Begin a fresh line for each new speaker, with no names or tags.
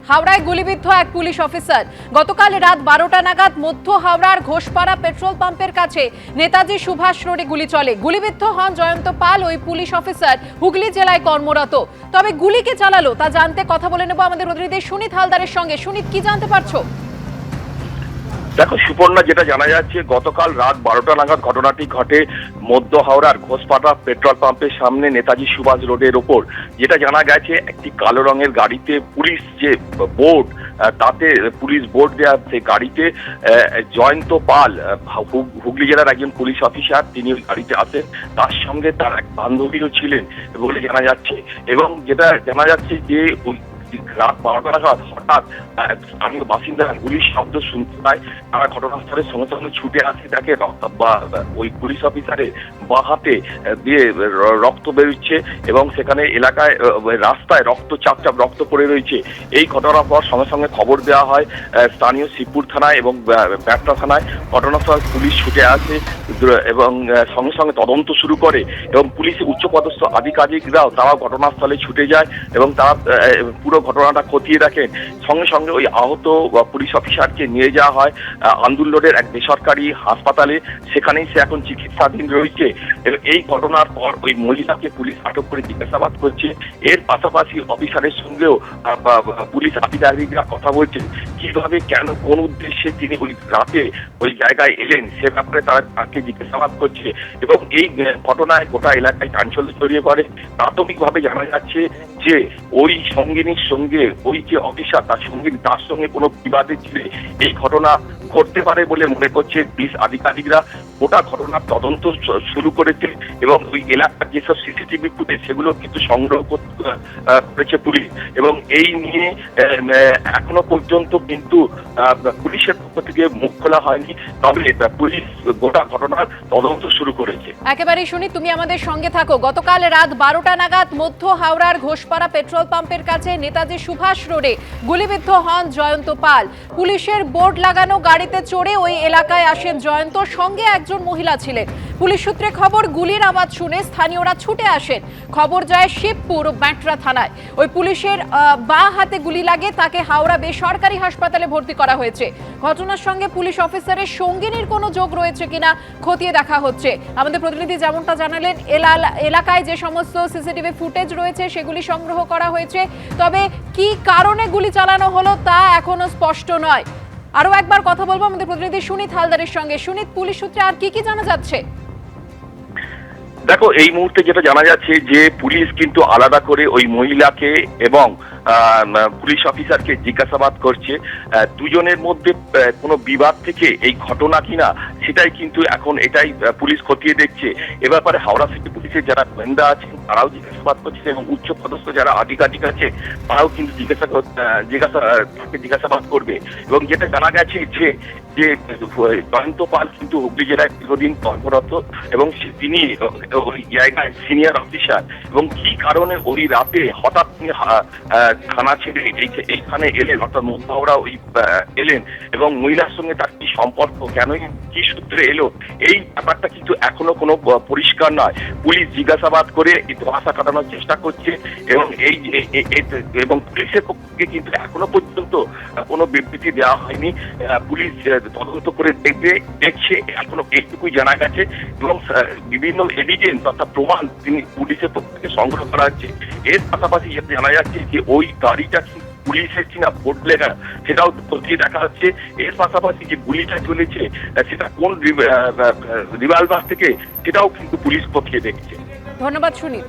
হাওড়ায় গুলিবিদ্ধ এক পুলিশ অফিসার। গতকাল রাত 12টা নাগাদ মধ্য হাওড়ার ঘোষপাড়া পেট্রোল পাম্পের কাছে নেতাজি সুভাষ রোডে গুলি চলে। গুলিবিদ্ধ হন জয়ন্ত পাল। ওই পুলিশ অফিসার হুগলি জেলায় কর্মরত। তবে গুলি কে চালালো তা জানতে কথা বলে নেব আমাদের প্রতিনিধি সুনীত হালদারের সঙ্গে। সুনীত, কি জানতে পারছো?
দেখো সুপর্ণা, যেটা জানা যাচ্ছে গতকাল রাত 12টা নাগাদ ঘটনাটি ঘটে মধ্য হাওড়ার ঘোষপাড়া পেট্রোল পাম্পের সামনে নেতাজি সুভাষ রোডের ওপর। যেটা জানা গেছে একটি কালো রঙের গাড়িতে পুলিশ যে বোর্ড, তাতে পুলিশ বোর্ড দেওয়া সেই গাড়িতে জয়ন্ত পাল, হুগলি জেলার একজন পুলিশ অফিসার, তিনি ওই গাড়িতে আসেন। তার সঙ্গে তার এক বান্ধবীও ছিলেন বলে জানা যাচ্ছে। এবং যেটা জানা যাচ্ছে যে রাত 12টা নাগাদ হঠাৎ স্থানীয় বাসিন্দারা গুলির শব্দ শুনতে পায়। তারা ঘটনাস্থলের সঙ্গে সঙ্গে ছুটে আসে, দেখে ওই পুলিশ অফিসারের বাঁ হাতে দিয়ে রক্ত বেরোচ্ছে এবং সেখানে এলাকায় রাস্তায় চাপ রক্ত পড়ে রয়েছে। এই ঘটনার পর সঙ্গে সঙ্গে খবর দেওয়া হয় স্থানীয় শিবপুর থানায় এবং ব্যাটরা থানায়। ঘটনাস্থল পুলিশ ছুটে আসে এবং সঙ্গে সঙ্গে তদন্ত শুরু করে এবং পুলিশের উচ্চপদস্থ আধিকারিকরাও তারা ঘটনাস্থলে ছুটে যায় এবং তারা পুরো ঘটনাটা খতিয়ে দেখেন। সঙ্গে সঙ্গে ওই আহত পুলিশ অফিসারকে নিয়ে যাওয়া হয় আন্দুল রোডের এক বেসরকারি হাসপাতালে। সেখানেই সে এখন চিকিৎসাধীন রয়েছে। এই ঘটনার পর ওই মহিলাকে পুলিশ আটক করে জিজ্ঞাসাবাদ করছে। এর পাশাপাশি অফিসারের সঙ্গেও পুলিশ আধিকারিকরা কথা বলছেন কিভাবে, কেন, কোন উদ্দেশ্যে তিনি ওই রাতে ওই জায়গায় এলেন, সে ব্যাপারে তারা তাকে জিজ্ঞাসাবাদ করছে। এবং এই ঘটনায় গোটা এলাকায় চাঞ্চল্য ছড়িয়ে পড়ে। প্রাথমিকভাবে জানা যাচ্ছে যে ওই সঙ্গিনীর সঙ্গে ওই যে অফিসার তার সঙ্গে কোনো বিবাদে ছিল এই ঘটনা ঘটতে পারে বলে মনে করছে পুলিশ আধিকারিকরা। গোটা ঘটনার তদন্ত শুরু করেছে এবং ওই এলাকার যেসব সিসিটিভি ফুটেজ সেগুলো কিন্তু সংগ্রহ করেছে পুলিশ। এবং এই নিয়ে এখনো পর্যন্ত কিন্তু পুলিশের পক্ষ থেকে মুখ খোলা হয়নি, তবে পুলিশ গোটা ঘটনার তদন্ত শুরু করেছে।
একেবারেই শুনি, তুমি আমাদের সঙ্গে থাকো। গতকাল রাত 12টা নাগাদ মধ্য হাওড়ার ঘোষপাড়া পেট্রোল পাম্পের কাছে নেতাজি সুভাষ রোডে গুলিবিদ্ধ হন জয়ন্ত পাল। পুলিশের বোর্ড লাগানো গাড়িতে চড়ে ওই এলাকায় আসেন জয়ন্ত, সঙ্গে একজন মহিলা ছিলেন। পুলিশ সূত্রে খবর, গুলির আওয়াজ শুনে স্থানীয়রা ছুটে আসেন। খবর যায় শিবপুর ও ব্যাটরা থানায়। ওই পুলিশের বাঁ হাতে গুলি লাগে, তাকে হাওড়া বেসরকারি হাসপাতালে ভর্তি করা হয়েছে। ঘটনার সঙ্গে পুলিশ অফিসারের সঙ্গিনীর কোনো যোগ রয়েছে কিনা খতিয়ে দেখা হচ্ছে। আমাদের প্রতিনিধি যেমনটা জানালেন, এলাকায় যে সমস্ত সিসিটিভি ফুটেজ রয়েছে সেগুলি সংগ্রহ করা হয়েছে। তবে কি কারণে গুলি চালানো হলো তা এখনো স্পষ্ট নয়। আরো একবার কথা বলবো আমাদের প্রতিনিধি সুনীত হালদারের সঙ্গে। সুনীত, পুলিশ সূত্রে আর কি জানা যাচ্ছে?
দেখো এই মুহূর্তে যেটা জানা যাচ্ছে যে পুলিশ কিন্তু আলাদা করে ওই মহিলাকে এবং পুলিশ অফিসারকে জিজ্ঞাসাবাদ করছে। দুজনের মধ্যে কোনো বিবাদ থেকে এই ঘটনা কিনা সেটাই কিন্তু এখন এটাই পুলিশ খতিয়ে দেখছে। এ ব্যাপারে হাওড়া সিটি পুলিশের যারা গোয়েন্দা আছেন তারাও জিজ্ঞাসাবাদ করছে এবং উচ্চ পদস্থ যারা আধিকারিক আছে তারাও কিন্তু জিজ্ঞাসাবাদ করবে। এবং যেটা জানা গেছে যে জয়ন্ত পাল কিন্তু হুগলি জেলায় দীর্ঘদিন কর্মরত এবং তিনি ওই জায়গায় সিনিয়র অফিসার। এবং কি কারণে ওই রাতে হঠাৎ তিনি থানা ছেড়ে এইখানে এলেন, অর্থাৎ মধ্য হাওড়া ওই এলেন এবং মহিলার সঙ্গে তার কি সম্পর্ক, কেন কি সূত্রে এলো, এই ব্যাপারটা কিন্তু এখনো কোনো পরিষ্কার নয়। পুলিশ জিজ্ঞাসাবাদ করে ধোঁয়াশা কাটানোর চেষ্টা করছে এবং পুলিশের পক্ষে কিন্তু এখনো পর্যন্ত কোনো বিবৃতি দেওয়া হয়নি। পুলিশ তদন্ত করে দেখছে, এখনো এইটুকুই জানা গেছে। এবং বিভিন্ন এভিডেন্স অর্থাৎ প্রমাণ তিনি পুলিশের পক্ষ থেকে সংগ্রহ করা হচ্ছে। এর পাশাপাশি জানা যাচ্ছে যে ওই গাড়িটা পুলিশের কিনা বোর্ড লেখা সেটাও খতিয়ে দেখা হচ্ছে। এর পাশাপাশি যে গুলিটা চলেছে সেটা কোন রিভলভার থেকে সেটাও কিন্তু পুলিশ খতিয়ে দেখছে।
ধন্যবাদ সুনীত।